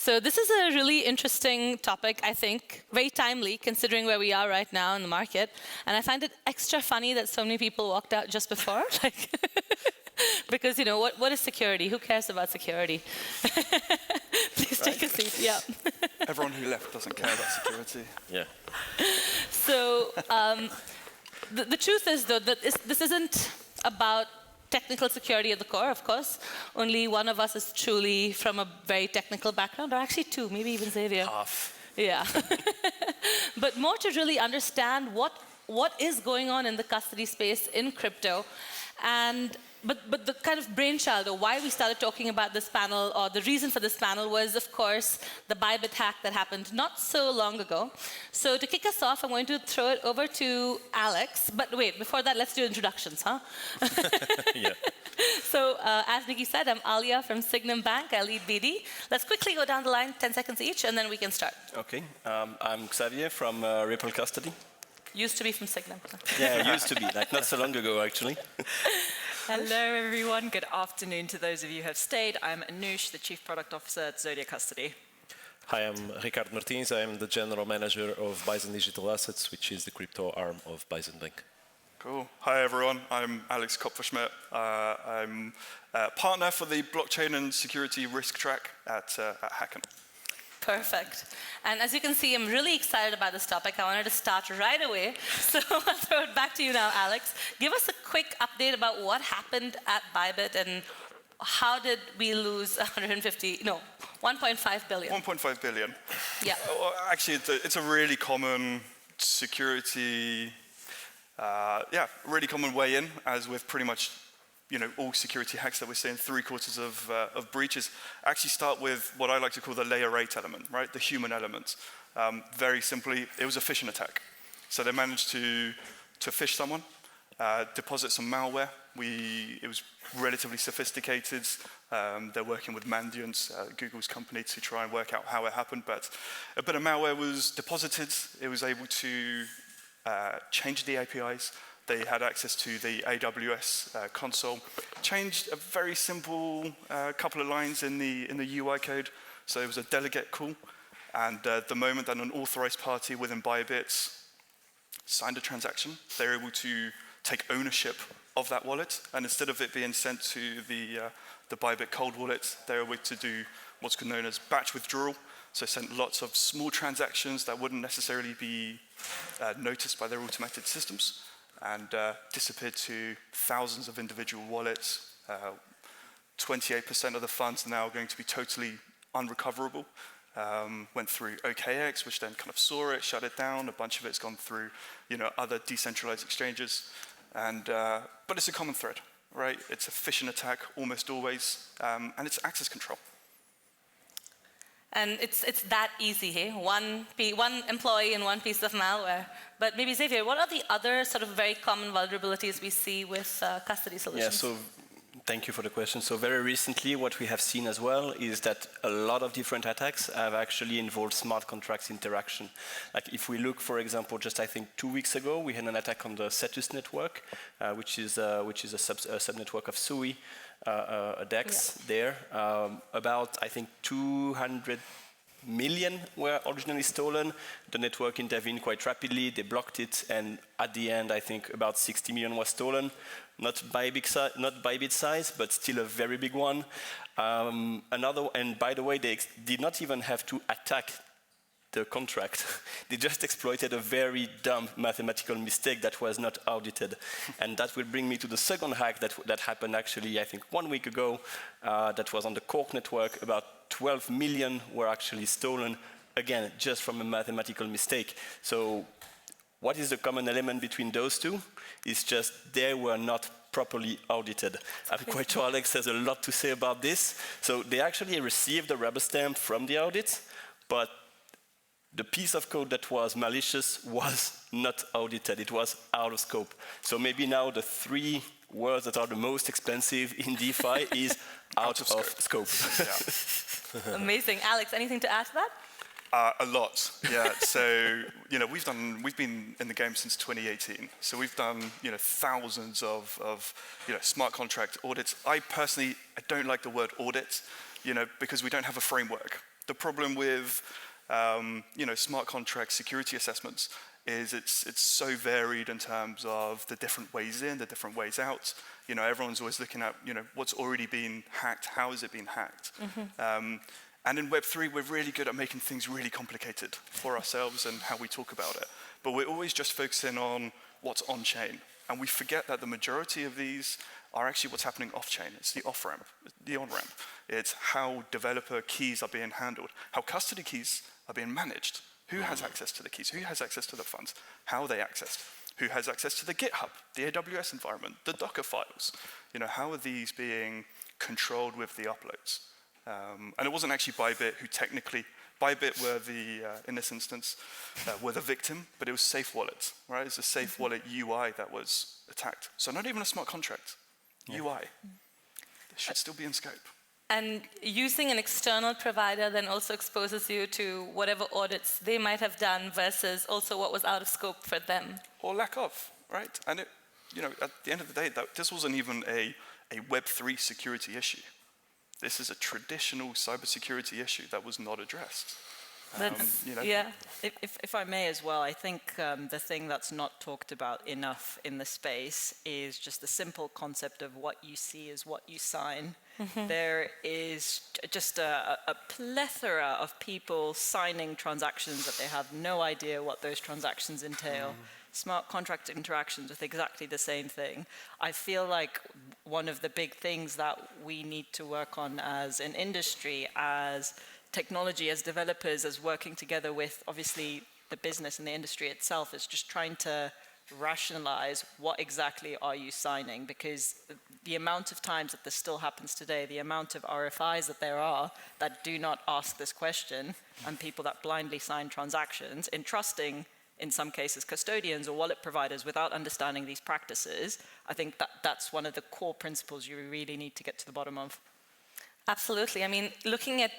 So this is a really interesting topic, I think, very timely considering where we are right now in the market. And I find it extra funny that so many people walked out just before. Because, you know, what is security? Who cares about security? Please take a seat. Yeah. Everyone who left doesn't care about security. Yeah. So the truth is, though, that this isn't about technical security at the core, of course. Only one of us is truly from a very technical background, or actually two, maybe even Xavier. Half. Yeah. But more to really understand what is going on in the custody space in crypto. But the kind of brainchild, or why we started talking about this panel, or the reason for this panel was, of course, the Bybit hack that happened not so long ago. So to kick us off, I'm going to throw it over to Alex. But wait, before that, let's do introductions, huh? Yeah. So as Nikki said, I'm Aliya from Sygnum Bank. I lead BD. Let's quickly go down the line, 10 seconds each, and then we can start. Okay. I'm Xavier from Ripple Custody. Used to be from Sygnum. Yeah, used to be, like not so long ago, actually. Hello, everyone. Good afternoon to those of you who have stayed. I'm Anoosh, the Chief Product Officer at Zodia Custody. Hi, I'm Ricardo Martins. I'm the General Manager of Bison Digital Assets, which is the crypto arm of Bison Bank. Cool. Hi, everyone. I'm Alex Kopferschmitt. I'm a partner for the blockchain and security risk track at Hacken. Perfect. And as you can see, I'm really excited about this topic. I wanted to start right away. So I'll throw it back to you now, Alex. Give us a quick update about what happened at Bybit and how did we lose 1.5 billion? 1.5 billion. Yeah. Well, actually, it's a really common security, really common way in, as with pretty much all security hacks that we're seeing, 3/4 of breaches actually start with what I like to call the layer 8 element, right? The human element. Very simply, it was a phishing attack. So they managed to phish someone, deposit some malware. It was relatively sophisticated. They're working with Mandiant, Google's company, to try and work out how it happened. But a bit of malware was deposited. It was able to change the APIs. They had access to the AWS console, changed a very simple couple of lines in the UI code. So it was a delegate call, and the moment that an authorized party within Bybit signed a transaction, they were able to take ownership of that wallet, and instead of it being sent to the Bybit cold wallet, they were able to do what's known as batch withdrawal. So sent lots of small transactions that wouldn't necessarily be noticed by their automated systems, and disappeared to thousands of individual wallets. 28% of the funds are now going to be totally unrecoverable. Went through OKX, which then kind of saw it, shut it down. A bunch of it's gone through, other decentralized exchanges. But it's a common thread, right? It's a phishing attack almost always, and it's access control. And it's that easy, hey? One employee and one piece of malware. But maybe Xavier, what are the other sort of very common vulnerabilities we see with custody solutions? Yeah, so thank you for the question. So very recently, what we have seen as well is that a lot of different attacks have actually involved smart contracts interaction. Like if we look, for example, just I think 2 weeks ago, we had an attack on the Cetus network, which is a subnetwork of SUI. A DEX there. About, I think, 200 million were originally stolen. The network intervened quite rapidly. They blocked it, and at the end, I think about 60 million was stolen. Not Bybit size, but still a very big one. And by the way, they did not even have to attack the contract. They just exploited a very dumb mathematical mistake that was not audited. And that will bring me to the second hack that happened actually, I think 1 week ago, that was on the Cork network. About 12 million were actually stolen, again, just from a mathematical mistake. So what is the common element between those two? It's just they were not properly audited. I'm quite sure Alex has a lot to say about this. So they actually received a rubber stamp from the audit, but the piece of code that was malicious was not audited. It was out of scope. So maybe now the 3 words that are the most expensive in DeFi is out of scope. Yeah. Amazing. Alex, anything to add to that? A lot, yeah. So, we've been in the game since 2018. So we've done, thousands of smart contract audits. I don't like the word audit, because we don't have a framework. The problem with, smart contract security assessments is it's so varied in terms of the different ways in, the different ways out. Everyone's always looking at, what's already been hacked, how has it been hacked? And in Web3, we're really good at making things really complicated for ourselves and how we talk about it. But we're always just focusing on what's on-chain. And we forget that the majority of these are actually what's happening off-chain. It's the off-ramp, the on-ramp. It's how developer keys are being handled, how custody keys are being managed. Who has access to the keys? Who has access to the funds? How are they accessed? Who has access to the GitHub, the AWS environment, the Docker files? How are these being controlled with the uploads? And it wasn't actually Bybit who Bybit were in this instance, were the victim, but it was Safe Wallet, right? It's a Safe Wallet UI that was attacked. So not even a smart contract, UI. It should still be in scope. And using an external provider then also exposes you to whatever audits they might have done versus also what was out of scope for them. Or lack of, right? And at the end of the day, this wasn't even a Web3 security issue. This is a traditional cybersecurity issue that was not addressed. Yeah. If I may as well, I think the thing that's not talked about enough in the space is just the simple concept of what you see is what you sign. There is just a plethora of people signing transactions that they have no idea what those transactions entail. Smart contract interactions with exactly the same thing. I feel like one of the big things that we need to work on as an industry, as technology, as developers, as working together with obviously the business and the industry itself, is just trying to rationalize what exactly are you signing, because the amount of times that this still happens today, the amount of RFIs that there are that do not ask this question, and people that blindly sign transactions, entrusting in some cases custodians or wallet providers without understanding these practices, I think that's one of the core principles you really need to get to the bottom of. Absolutely. I mean, looking at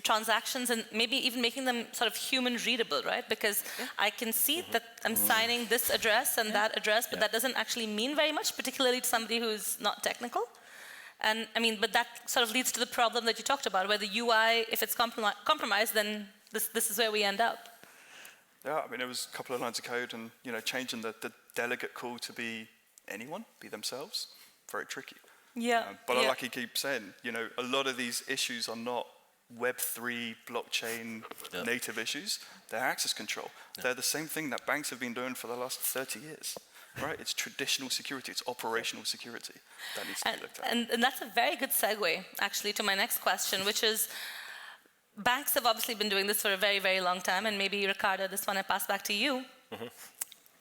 transactions and maybe even making them sort of human readable, right? Because I can see that I'm signing this address and that address, but that doesn't actually mean very much, particularly to somebody who's not technical. And I mean, but that sort of leads to the problem that you talked about, where the UI, if it's compromised, then this is where we end up. Yeah, I mean, it was a couple of lines of code and, changing the delegate call to be anyone, be themselves, very tricky. Yeah. But like you keep saying, a lot of these issues are not Web3 blockchain native issues. They're access control. They're the same thing that banks have been doing for the last 30 years, right? It's traditional security. It's operational security that needs to be looked at. And that's a very good segue, actually, to my next question, which is, banks have obviously been doing this for a very, very long time, and maybe, Ricardo, this one I pass back to you.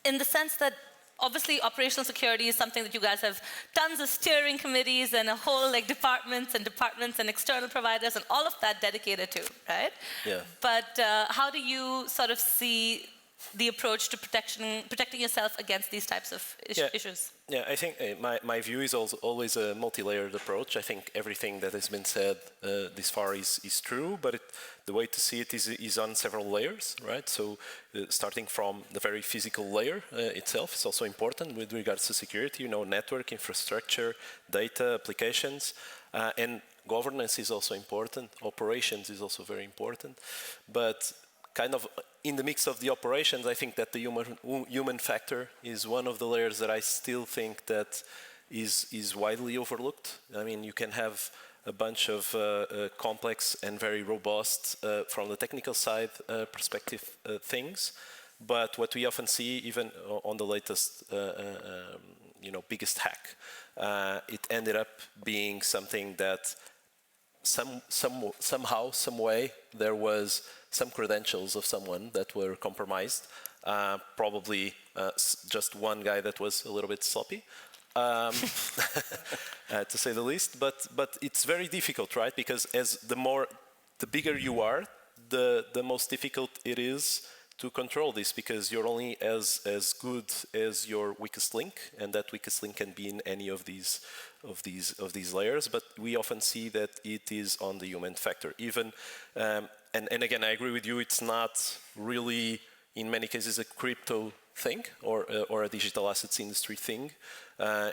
In the sense that, obviously, operational security is something that you guys have tons of steering committees and a whole departments and external providers and all of that dedicated to, right? Yeah. But how do you sort of see the approach to protecting yourself against these types of issues? Yeah, I think my view is also always a multi-layered approach. I think everything that has been said this far is true, but the way to see it is on several layers, right? So starting from the very physical layer itself is also important with regards to security, network, infrastructure, data, applications, and governance is also important. Operations is also very important, but kind of in the mix of the operations, I think that the human factor is one of the layers that I still think that is widely overlooked. I mean, you can have a bunch of complex and very robust, from the technical side perspective, things, but what we often see, even on the latest, biggest hack, it ended up being something that somehow, some way, there was some credentials of someone that were compromised, probably just one guy that was a little bit sloppy, to say the least. But it's very difficult, right? Because the bigger you are, the most difficult it is to control this, because you're only as good as your weakest link, and that weakest link can be in any of these layers. But we often see that it is on the human factor. Even and again, I agree with you. It's not really, in many cases, a crypto thing or a digital assets industry thing.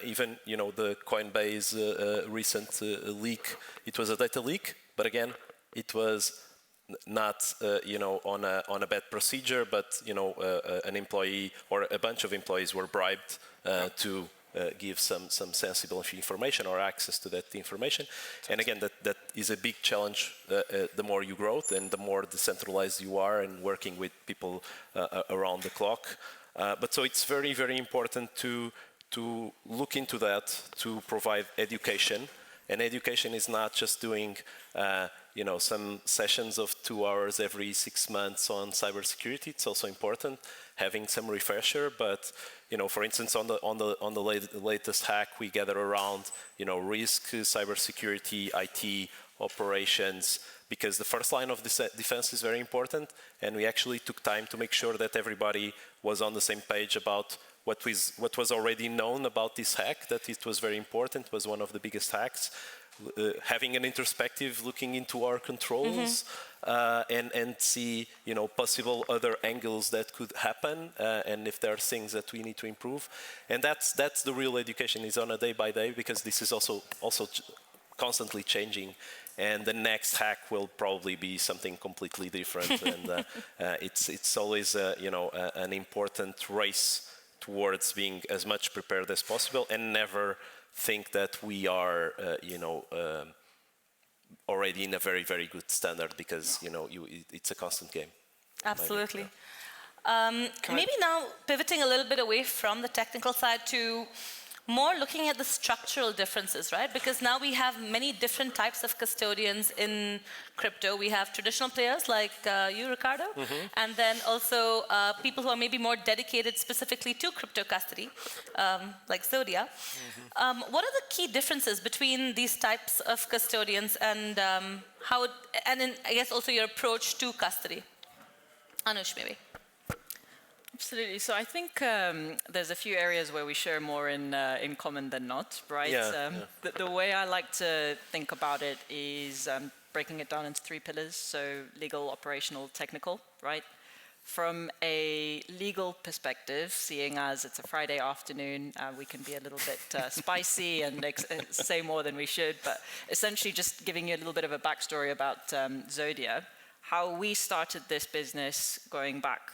Even the Coinbase recent leak, it was a data leak, but again, it was not on a bad procedure, but an employee or a bunch of employees were bribed to give some sensible information or access to that information. And again, that is a big challenge. The more you grow and the more decentralized you are and working with people around the clock. But so it's very, very important to look into that, to provide education. And education is not just doing some sessions of 2 hours every 6 months on cybersecurity. It's also important having some refresher. But for instance, on the latest hack, we gather around risk, cybersecurity, IT operations, because the first line of defense is very important. And we actually took time to make sure that everybody was on the same page about what was already known about this hack, that it was very important, was one of the biggest hacks. Having an introspective, looking into our controls, and see possible other angles that could happen, and if there are things that we need to improve. And that's the real education, is on a day by day, because this is also constantly changing, and the next hack will probably be something completely different. And it's always an important race towards being as much prepared as possible, and never think that we are already in a very, very good standard, because it's a constant game. Absolutely. Maybe now pivoting a little bit away from the technical side to more looking at the structural differences, right? Because now we have many different types of custodians in crypto. We have traditional players like you, Ricardo, and then also people who are maybe more dedicated specifically to crypto custody, like Zodia. What are the key differences between these types of custodians, and I guess also your approach to custody? Anoosh, maybe. Absolutely. So I think there's a few areas where we share more in common than not, right? The way I like to think about it is breaking it down into 3 pillars. So legal, operational, technical, right? From a legal perspective, seeing as it's a Friday afternoon, we can be a little bit spicy and say more than we should, but essentially just giving you a little bit of a backstory about Zodia. How we started this business going back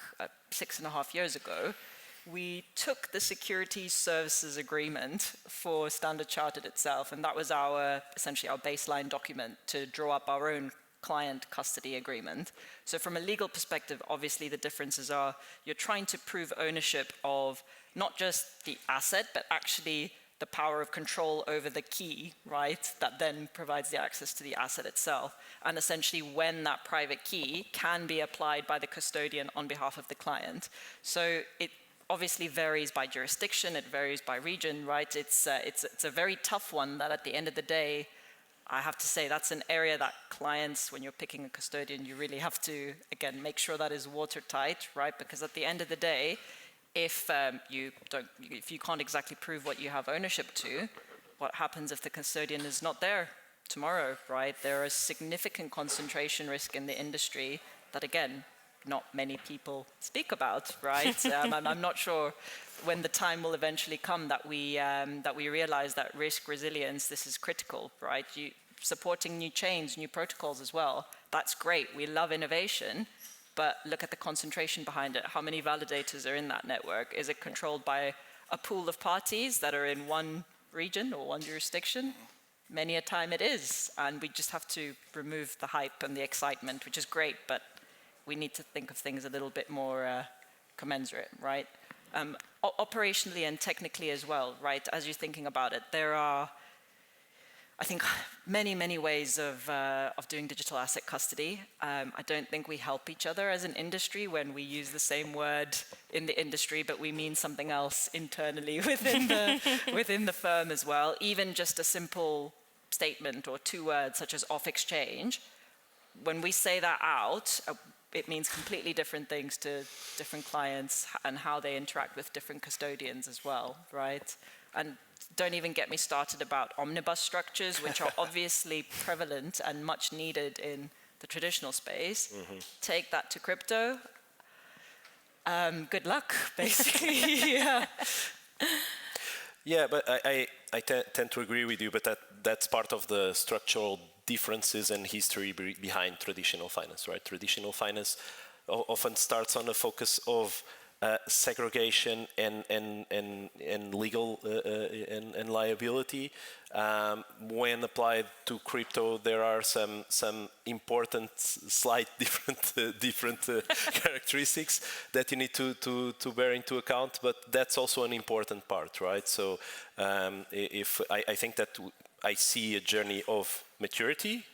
6.5 years ago, we took the securities services agreement for Standard Chartered itself, and that was essentially our baseline document to draw up our own client custody agreement. So from a legal perspective, obviously the differences are you're trying to prove ownership of not just the asset, but actually the power of control over the key, right, that then provides the access to the asset itself, and essentially when that private key can be applied by the custodian on behalf of the client. So it obviously varies by jurisdiction, it varies by region, right? It's a very tough one that at the end of the day, I have to say that's an area that clients, when you're picking a custodian, you really have to, again, make sure that is watertight, right? Because at the end of the day, if you can't exactly prove what you have ownership to, what happens if the custodian is not there tomorrow, right? There is significant concentration risk in the industry that, again, not many people speak about, right? I'm not sure when the time will eventually come that we realize that risk resilience, this is critical, right? Supporting new chains, new protocols as well, that's great. We love innovation. But look at the concentration behind it. How many validators are in that network? Is it controlled by a pool of parties that are in one region or one jurisdiction? Many a time it is. And we just have to remove the hype and the excitement, which is great, but we need to think of things a little bit more commensurate, right? Operationally and technically as well, right? As you're thinking about it, there are, I think, many ways of doing digital asset custody. I don't think we help each other as an industry when we use the same word in the industry, but we mean something else internally within the firm as well. Even just a simple statement or 2 words such as off exchange, when we say that out, it means completely different things to different clients and how they interact with different custodians as well, right? And don't even get me started about omnibus structures, which are obviously prevalent and much needed in the traditional space, take that to crypto. Good luck, basically. Yeah. Yeah, but I tend to agree with you, but that's part of the structural differences and history behind traditional finance, right? Traditional finance often starts on a focus of segregation and legal and liability. When applied to crypto, there are some important, slight different characteristics that you need to bear into account. But that's also an important part, right? So if I think that I see a journey of maturity,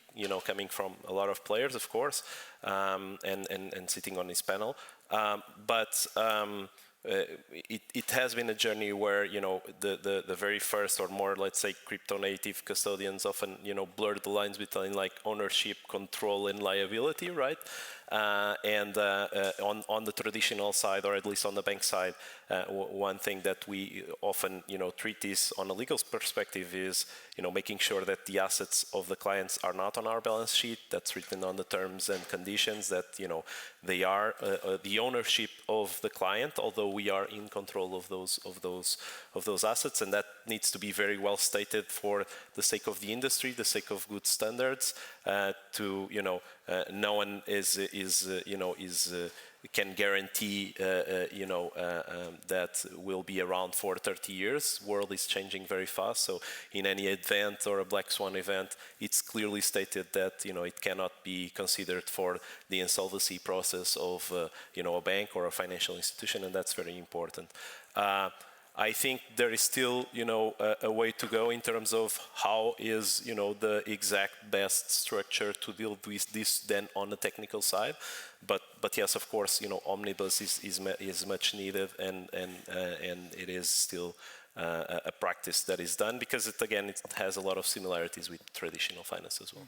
coming from a lot of players, of course, and sitting on this panel. But it has been a journey where the very first or more, let's say, crypto native custodians often blur the lines between like ownership, control, and liability, right? And on the traditional side, or at least on the bank side, one thing that we often treat this on a legal perspective is making sure that the assets of the clients are not on our balance sheet. That's written on the terms and conditions that they are the ownership of the client, although we are in control of those assets, and that needs to be very well stated for the sake of the industry, the sake of good standards. No one can guarantee that we'll be around for 30 years. World is changing very fast, so in any event or a black swan event, it's clearly stated that it cannot be considered for the insolvency process of a bank or a financial institution, and that's very important. I think there is still, a way to go in terms of how is, the exact best structure to deal with this then on the technical side. But yes, of course, omnibus is much needed, and it is still a practice that is done because it has a lot of similarities with traditional finance as well.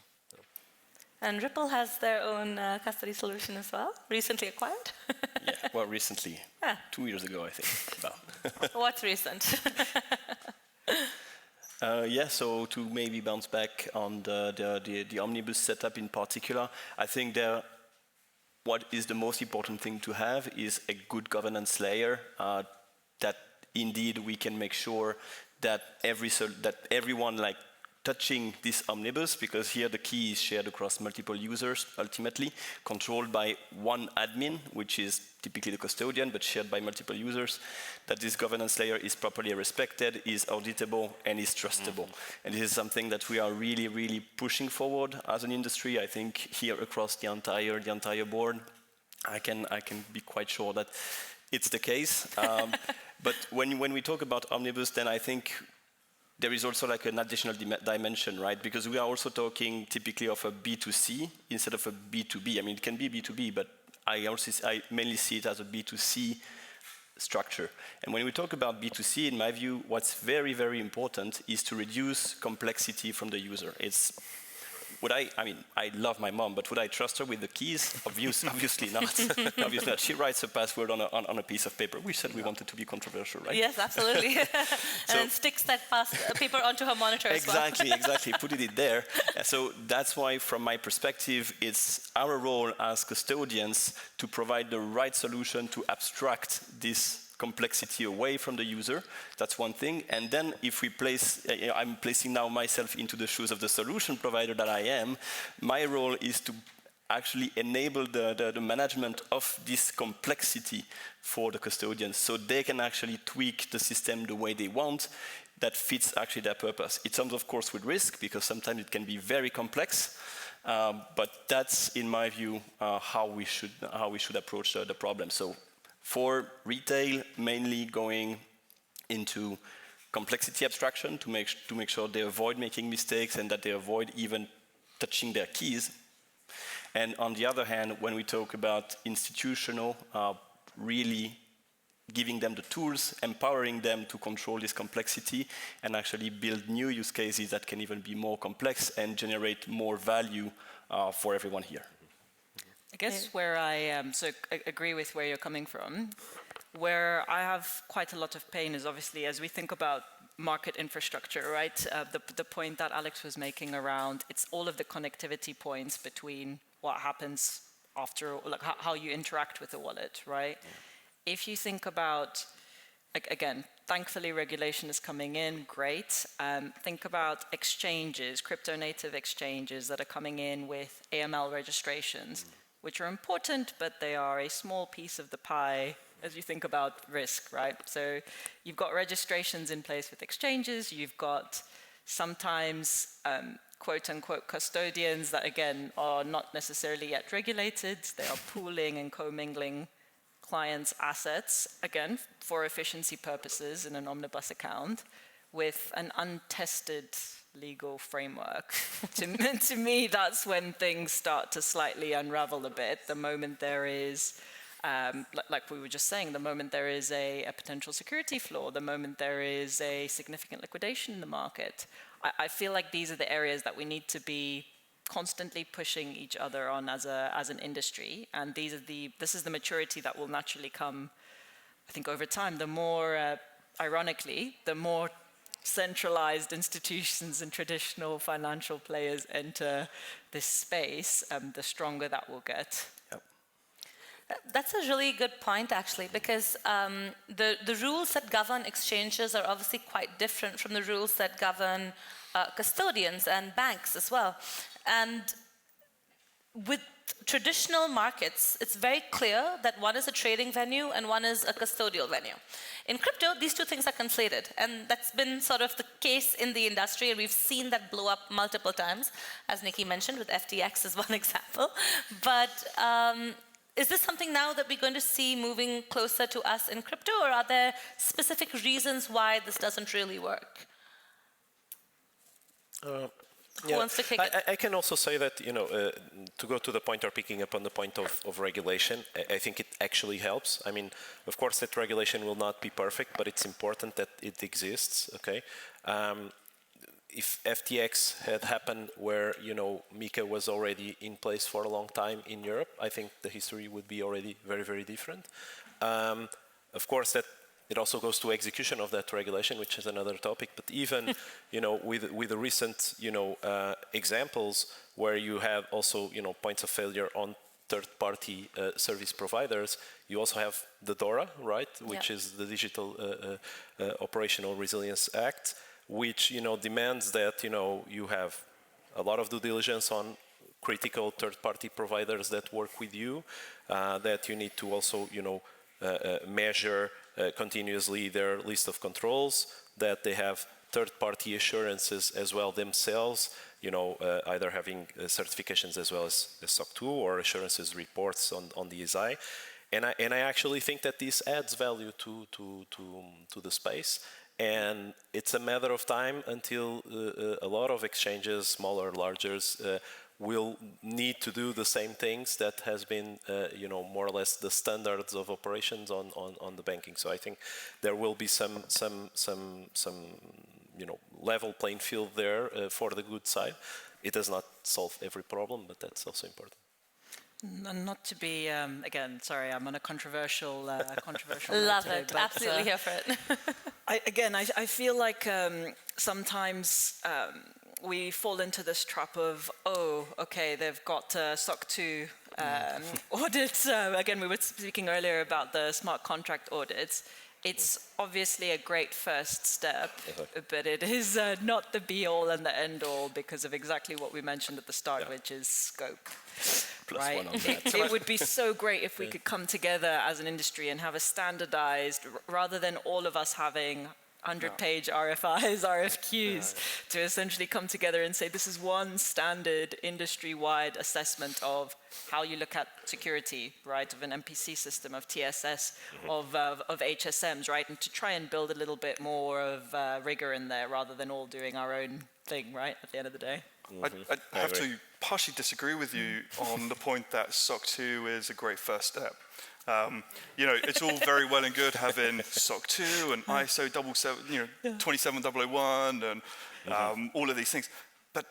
And Ripple has their own custody solution as well, recently acquired. Yeah, well, recently, 2 years ago, I think. What's recent? So to maybe bounce back on the omnibus setup in particular, I think what is the most important thing to have is a good governance layer that indeed we can make sure that everyone touching this omnibus, because here the key is shared across multiple users, ultimately controlled by one admin, which is typically the custodian, but shared by multiple users, that this governance layer is properly respected, is auditable, and is trustable. And this is something that we are really, really pushing forward as an industry. I think here across the entire board, I can be quite sure that it's the case. But when we talk about omnibus, then I think there is also an additional dimension, right? Because we are also talking typically of a B2C instead of a B2B. I mean, it can be B2B, but I mainly see it as a B2C structure. And when we talk about B2C, in my view, what's very, very important is to reduce complexity from the user. I love my mom, but would I trust her with the keys? Obviously not. Obviously not. She writes a password on a piece of paper. We said we wanted to be controversial, right? Yes, absolutely. And then sticks that paper onto her monitor as well. Exactly. Put it there. So that's why, from my perspective, it's our role as custodians to provide the right solution to abstract this complexity away from the user. That's one thing. And then if we I'm placing now myself into the shoes of the solution provider that I am, my role is to actually enable the management of this complexity for the custodians so they can actually tweak the system the way they want that fits actually their purpose. It comes, of course, with risk because sometimes it can be very complex. But that's, in my view, how we should approach the problem. So for retail, mainly going into complexity abstraction to make sure they avoid making mistakes and that they avoid even touching their keys. And on the other hand, when we talk about institutional, really giving them the tools, empowering them to control this complexity and actually build new use cases that can even be more complex and generate more value for everyone here. I guess where I agree with where you're coming from, where I have quite a lot of pain is obviously as we think about market infrastructure, right? The point that Alex was making around, it's all of the connectivity points between what happens after, like how you interact with the wallet, right? Yeah. If you think about, like, again, thankfully regulation is coming in, great. Think about exchanges, crypto native exchanges that are coming in with AML registrations, which are important, but they are a small piece of the pie as you think about risk, right? So you've got registrations in place with exchanges, you've got sometimes quote unquote custodians that again are not necessarily yet regulated, they are pooling and commingling clients' assets, again, for efficiency purposes in an omnibus account with an untested legal framework. To me, that's when things start to slightly unravel a bit, the moment there is like we were just saying, the moment there is a potential security flaw, the moment there is a significant liquidation in the market. I feel like these are the areas that we need to be constantly pushing each other on as an industry, and this is the maturity that will naturally come, I think, over time. The more, ironically, the more centralized institutions and traditional financial players enter this space, the stronger that will get. That's a really good point, actually, because the rules that govern exchanges are obviously quite different from the rules that govern custodians and banks as well. And with traditional markets, it's very clear that one is a trading venue and one is a custodial venue. In crypto, these two things are conflated, and that's been sort of the case in the industry, and we've seen that blow up multiple times, as Nikki mentioned, with FTX as one example. But is this something now that we're going to see moving closer to us in crypto, or are there specific reasons why this doesn't really work? Who wants to kick it? I can also say that, to go to the point or picking up on the point of regulation, I think it actually helps. I mean, of course, that regulation will not be perfect, but it's important that it exists, okay? If FTX had happened where, MiCA was already in place for a long time in Europe, I think the history would be already very, very different. Of course, that it also goes to execution of that regulation, which is another topic. But even, with the recent, examples where you have also, points of failure on third-party service providers, you also have the DORA, right, which is the Digital Operational Resilience Act, which demands that you have a lot of due diligence on critical third-party providers that work with you, that you need to also measure continuously their list of controls, that they have third-party assurances as well themselves, either having certifications as well as SOC 2 or assurances reports on the SI. And I actually think that this adds value to the space. And it's a matter of time until a lot of exchanges, smaller, larger, will need to do the same things that has been, more or less the standards of operations on the banking. So I think there will be some level playing field there for the good side. It does not solve every problem, but that's also important. Not to be, again, sorry, I'm on a controversial Love today, it, absolutely here for it. I feel like sometimes we fall into this trap of, okay, they've got SOC 2 audits. Again, we were speaking earlier about the smart contract audits. It's obviously a great first step, but it is not the be-all and the end-all because of exactly what we mentioned at the start, which is scope. Plus right? one on that. It would be so great if we could come together as an industry and have a standardized, rather than all of us having 100-page RFIs, RFQs, to essentially come together and say, this is one standard industry-wide assessment of how you look at security, right, of an MPC system, of TSS, of HSMs, right, and to try and build a little bit more of rigor in there rather than all doing our own thing, right, at the end of the day. I have to partially disagree with you on the point that SOC 2 is a great first step. It's all very well and good having SOC 2 and ISO 27001 and all of these things. But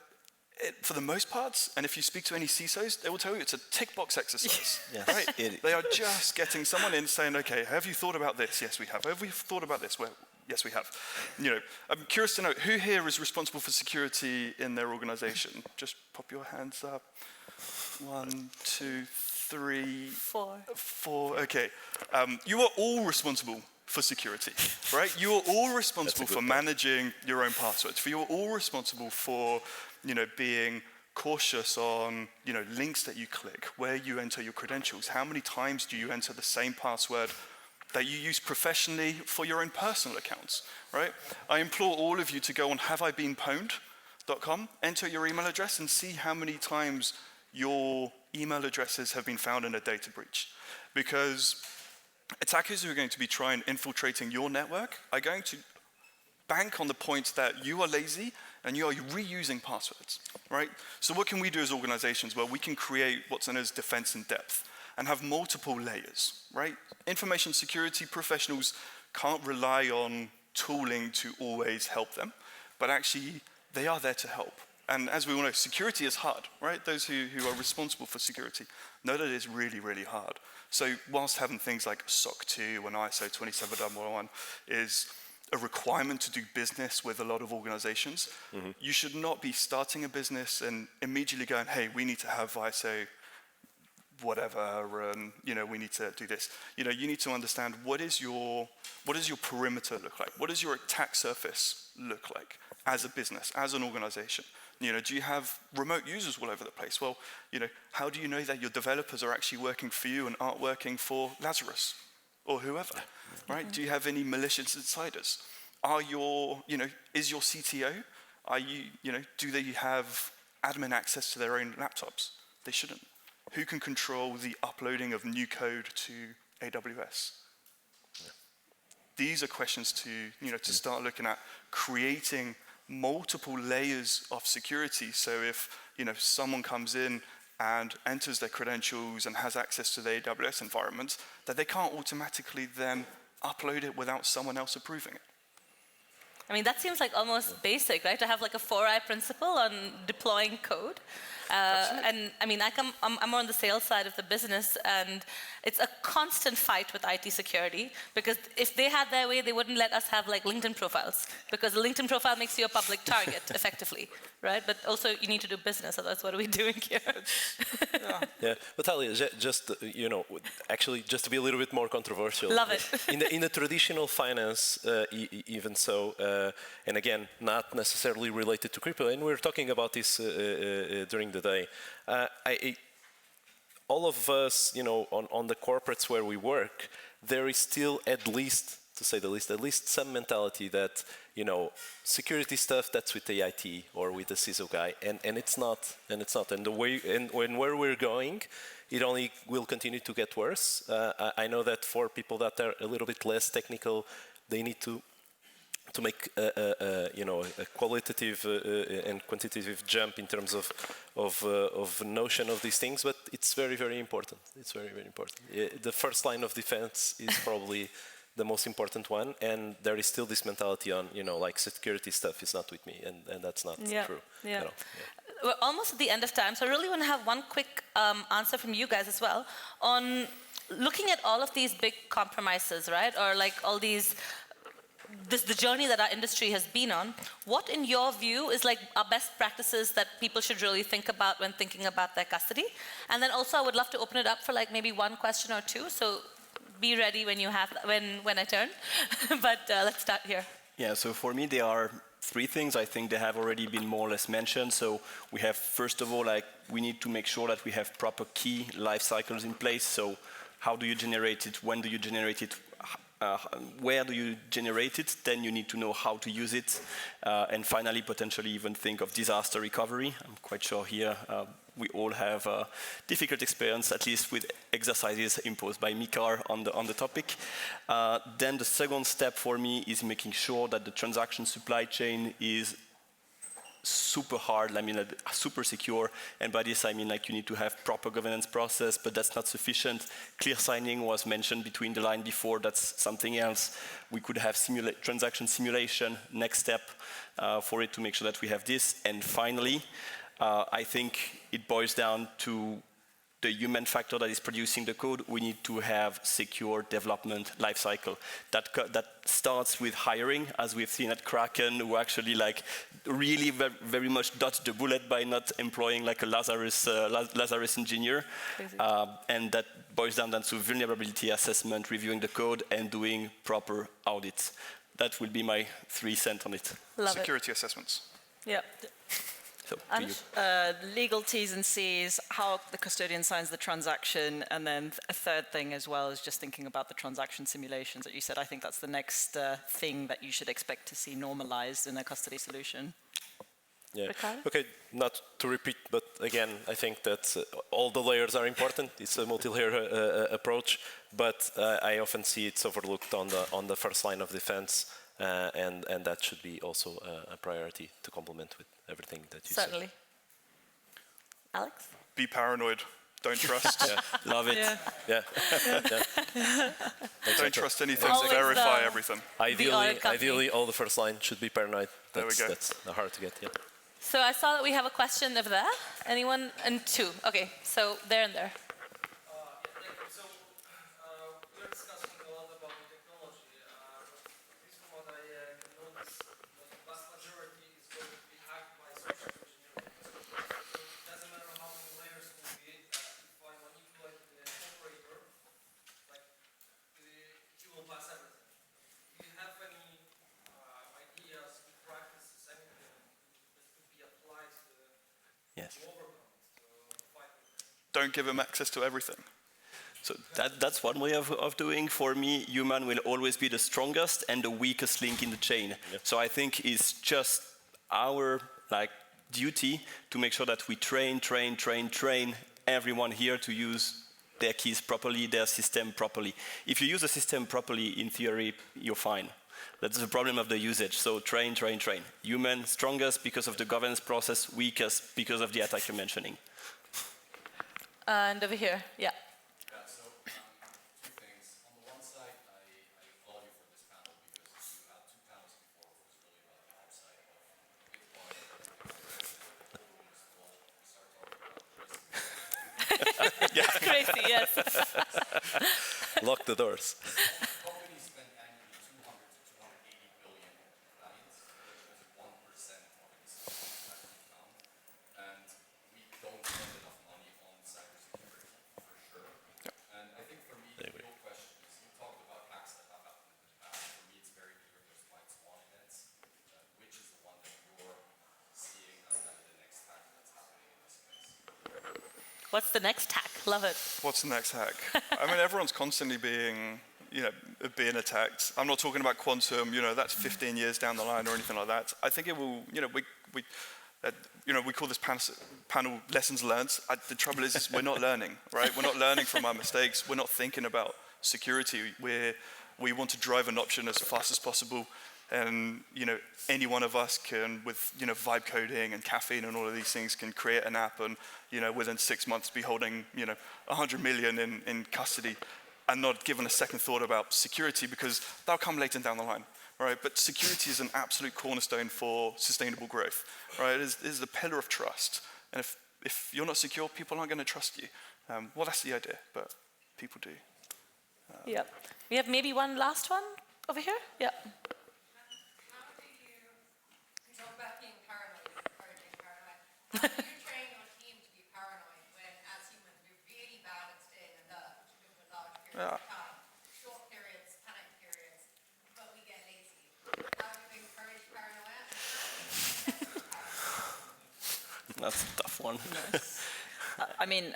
for the most part, and if you speak to any CISOs, they will tell you it's a tick box exercise. Right? They are just getting someone in saying, okay, have you thought about this? Yes, we have. Have we thought about this? Well, Yes, we have. I'm curious to know, who here is responsible for security in their organization? Just pop your hands up. 1, 2, 3, 4. Okay. You are all responsible for security, right? You are all responsible for managing your own passwords. You are all responsible for, being cautious on, links that you click, where you enter your credentials. How many times do you enter the same password that you use professionally for your own personal accounts, right? I implore all of you to go on haveibeenpwned.com, enter your email address, and see how many times your email addresses have been found in a data breach. Because attackers who are going to be trying infiltrating your network are going to bank on the point that you are lazy and you are reusing passwords, right? So what can we do as organizations? Well, we can create what's known as defense in depth and have multiple layers, right? Information security professionals can't rely on tooling to always help them, but actually they are there to help. And as we all know, security is hard, right? Those who are responsible for security know that it is really, really hard. So whilst having things like SOC 2 and ISO 27001 is a requirement to do business with a lot of organizations, you should not be starting a business and immediately going, hey, we need to have ISO whatever, and we need to do this. You need to understand what does your perimeter look like? What does your attack surface look like as a business, as an organization? Do you have remote users all over the place? Well, how do you know that your developers are actually working for you and aren't working for Lazarus or whoever, right? Do you have any malicious insiders? Is your CTO, do they have admin access to their own laptops? They shouldn't. Who can control the uploading of new code to AWS? These are questions to start looking at, creating multiple layers of security. So if someone comes in and enters their credentials and has access to the AWS environment, that they can't automatically then upload it without someone else approving it. I mean, that seems like almost basic, right? To have like a 4i principle on deploying code. And I mean, I'm more on the sales side of the business, and it's a constant fight with IT security, because if they had their way, they wouldn't let us have like LinkedIn profiles, because the LinkedIn profile makes you a public target, effectively, right? But also you need to do business, otherwise what are we doing here? Yeah, but Aliya, just actually, just to be a little bit more controversial. Love it. in the traditional finance, even so, and again, not necessarily related to crypto, and we were talking about this during the day. All of us, on the corporates where we work, there is still, at least, to say the least, at least some mentality that, security stuff, that's with the IT or with the CISO guy, and it's not, and the way, and where we're going, it only will continue to get worse. I know that for people that are a little bit less technical, they need to make a qualitative and quantitative jump in terms of notion of these things, but it's very, very important. It's very, very important. The first line of defense is probably the most important one, and there is still this mentality on, like security stuff is not with me, and that's not true. Yeah. We're almost at the end of time, so I really want to have one quick answer from you guys as well on looking at all of these big compromises, right? Or like all these the journey that our industry has been on. What, in your view, is like our best practices that people should really think about when thinking about their custody? And then also, I would love to open it up for like maybe one question or two. So be ready when you have when I turn. But let's start here. Yeah. So for me, there are three things. I think they have already been more or less mentioned. So we have, first of all, like we need to make sure that we have proper key life cycles in place. So how do you generate it? When do you generate it? Where do you generate it? Then you need to know how to use it. And finally, potentially even think of disaster recovery. I'm quite sure here we all have a difficult experience, at least with exercises imposed by MICAR on the topic. Then the second step for me is making sure that the transaction supply chain is super hard, super secure, and by this I mean like you need to have proper governance process, but that's not sufficient. Clear signing was mentioned between the line before, that's something else. We could have transaction simulation, next step for it to make sure that we have this. And finally, I think it boils down to the human factor that is producing the code, we need to have secure development lifecycle. That starts with hiring, as we've seen at Kraken, who actually like really very much dodged the bullet by not employing like a Lazarus engineer. And that boils down to vulnerability assessment, reviewing the code, and doing proper audits. That will be my 3 cents on it. Security assessments. Yeah. So, legal T's and C's, how the custodian signs the transaction, and then a third thing as well is just thinking about the transaction simulations that you said. I think that's the next thing that you should expect to see normalized in a custody solution. Yeah. Ricardo? Okay, not to repeat, but again, I think that all the layers are important. It's a multi-layer approach, but I often see it's overlooked on the first line of defense, and that should be also a priority to complement with everything that you Certainly. said. Alex? Be paranoid. Don't trust. Love it. Yeah. Don't trust anything. Always Verify everything. Ideally, all the first line should be paranoid. There we go. That's hard to get. Yeah. So I saw that we have a question over there. Anyone? And 2. Okay, so there and there. So we're discussing a lot about the technology. At least from what I noticed, the vast majority is going to be hacked by social engineering. So it doesn't matter how many layers it will be. If I manipulate the operator, like he will pass everything. Do you have any ideas, practices, anything that could be applied to overcome? Don't give them access to everything. So that's one way of doing. For me, human will always be the strongest and the weakest link in the chain. Yep. So I think it's just our duty to make sure that we train everyone here to use their keys properly, their system properly. If you use the system properly, in theory, you're fine. That's the problem of the usage. So train. Human, strongest because of the governance process, weakest because of the attack you're mentioning. And over here, yeah. So, 2 things. On the one side, I applaud you for this panel because you had 2 panels before where it was really about the upside of Bitcoin. Yeah. Crazy, yes. Lock the doors. Companies spend annually 200 to 280 billion coins, which is 1% of its market count. And we don't spend enough money on cybersecurity, for sure. And I think for me, the real question is, you talked about hacks that have happened in the past. For me, it's very clear there's white swan events. Which is the one that you're seeing as kind of the next hack that's happening in this case? What's the next hack? Love it. What's the next hack? I mean, everyone's constantly being attacked. I'm not talking about quantum. That's 15 years down the line or anything like that. I think it will. We call this panel lessons learned. The trouble is we're not learning, right? We're not learning from our mistakes. We're not thinking about security. We want to drive an option as fast as possible. And any one of us can, with vibe coding and caffeine and all of these things, can create an app and within 6 months be holding 100 million in custody, and not given a second thought about security because that'll come later down the line, right? But security is an absolute cornerstone for sustainable growth, right? It is the pillar of trust, and if you're not secure, people aren't going to trust you. Well, that's the idea, but people do. Yeah. We have maybe one last one over here. Yeah. How do you train your team to be paranoid when, as humans, we're really bad at staying alert over large periods of time? Short periods, panic periods, but we get lazy. How do you encourage paranoia? That's a tough one. I mean,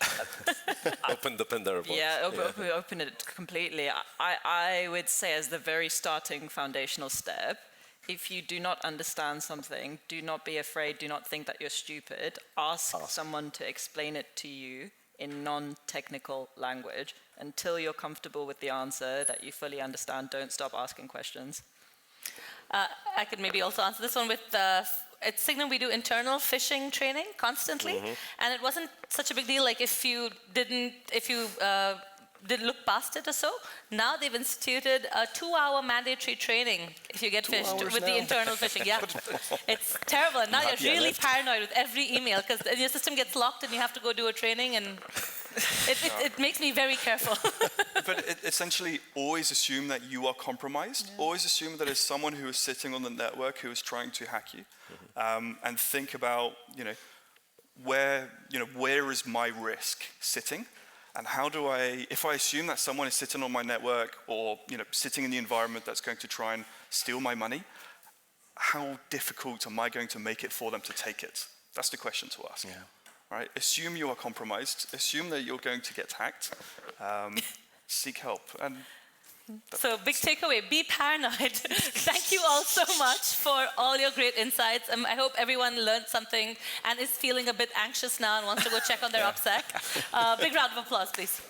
Open the Pandora box. yeah, open it completely. I would say as the very starting foundational step, if you do not understand something, do not be afraid, do not think that you're stupid. Ask someone to explain it to you in non-technical language. Until you're comfortable with the answer that you fully understand, don't stop asking questions. I could maybe also answer this one with at Sygnum we do internal phishing training constantly, and it wasn't such a big deal. Like if you did look past it or so. Now they've instituted a 2-hour mandatory training if you get phished with the internal phishing. Yeah, it's terrible. And now you're really paranoid with every email because your system gets locked and you have to go do a training, and it makes me very careful. But essentially, always assume that you are compromised. Yeah. Always assume that there's someone who is sitting on the network who is trying to hack you, and think about, where is my risk sitting, and how do I, if I assume that someone is sitting on my network or sitting in the environment that's going to try and steal my money, how difficult am I going to make it for them to take it? That's the question to ask. Yeah. Right? Assume you are compromised. Assume that you're going to get hacked. Seek help. And so big takeaway, be paranoid. Thank you all so much for all your great insights. I hope everyone learned something and is feeling a bit anxious now and wants to go check on their OPSEC. Big round of applause, please.